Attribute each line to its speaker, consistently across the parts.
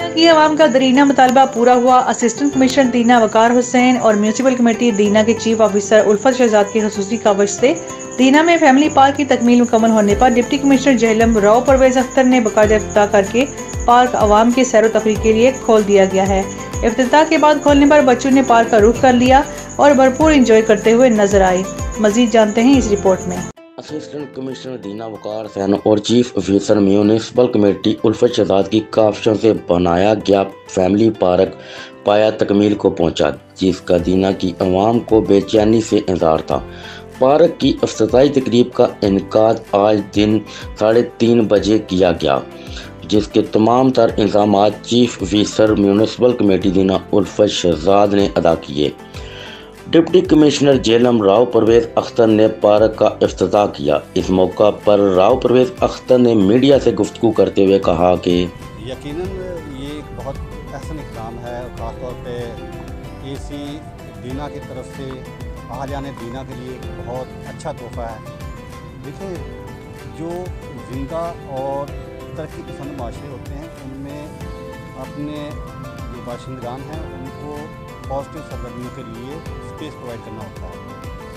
Speaker 1: दीना की आवाम का दरीना मुतालबा पूरा हुआ। असिस्टेंट कमिश्नर दीना वकार हुसैन और म्यूनसिपल कमेटी दीना के चीफ ऑफिसर उल्फत शहजाद की खसूसी कावश से दीना में फैमिली पार्क की तकमील मुकम्मल होने पर डिप्टी कमिश्नर जेहलम राव परवेज अख्तर ने बाकायदा इफ्तिताह करके पार्क आवाम के सैर व तफरीह के लिए खोल दिया गया है। इफ्तिताह के बाद खोलने पर बच्चों ने पार्क का रुख कर लिया और भरपूर इंजॉय करते हुए नजर आए। मजीद जानते हैं इस रिपोर्ट में।
Speaker 2: असिस्टेंट कमिश्नर दीना वकार हुसैन और चीफ ऑफिसर म्यूनसिपल कमेटी उल्फत शहजाद की काविशों से बनाया गया फैमिली पार्क पाया तकमील को पहुंचा, जिसका दीना की आवाम को बेचैनी से इंतजार था। पार्क की इफ्तिताही तकरीब का इनेकाद आज दिन 3:30 बजे किया गया, जिसके तमाम तर इंतजामात चीफ ऑफिसर म्यूनसिपल कमेटी दीना उल्फत शहजाद ने अदा किए। डिप्टी कमिश्नर जेहलम राव परवेज अख्तर ने पार्क का इफ्तिताह किया। इस मौका पर राव परवेज अख्तर ने मीडिया से गुफ्तगू करते हुए कहा कि
Speaker 3: यकीनन ये एक बहुत अहसन इक़दाम है, ख़ासतौर पे एसी दीना की तरफ से आने दीना के लिए एक बहुत अच्छा तोहफ़ा है। देखिए, जो ज़िंदा और तरक्की पसंद माशरे होते हैं उनमें अपने जो बाशिंदगान हैं उनको पॉजिटिव सरगर्मियों के लिए स्पेस प्रोवाइड करना होता है,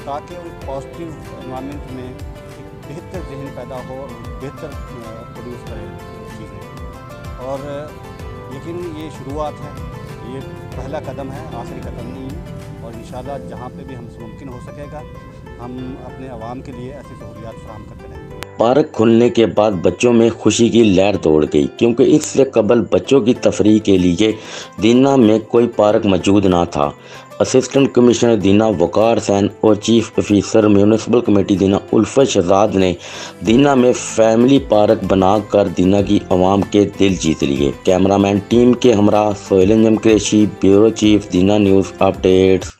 Speaker 3: ताकि उस पॉजिटिव एनवायरनमेंट में एक बेहतर जहन पैदा हो और बेहतर प्रोड्यूस करें चीज़ें। और यकीनन ये शुरुआत है, ये पहला कदम है, आखिरी कदम नहीं है। और इंशाल्लाह जहाँ पे भी हमसे मुमकिन हो सकेगा हम अपने आवाम के लिए ऐसी सहूलियात फराहम करते रहेंगे।
Speaker 2: पार्क खुलने के बाद बच्चों में खुशी की लहर दौड़ गई, क्योंकि इससे कबल बच्चों की तफरीह के लिए दीना में कोई पार्क मौजूद ना था। असिस्टेंट कमिश्नर दीना वकार हुसैन और चीफ ऑफिसर म्यूनसिपल कमेटी दीना उल्फत शहजाद ने दीना में फैमिली पार्क बनाकर दीना की आवाम के दिल जीत लिए। कैमरामैन टीम के हमरा सोहेल अंजम कुरैशी, ब्यूरो चीफ दीना न्यूज़ अपडेट्स।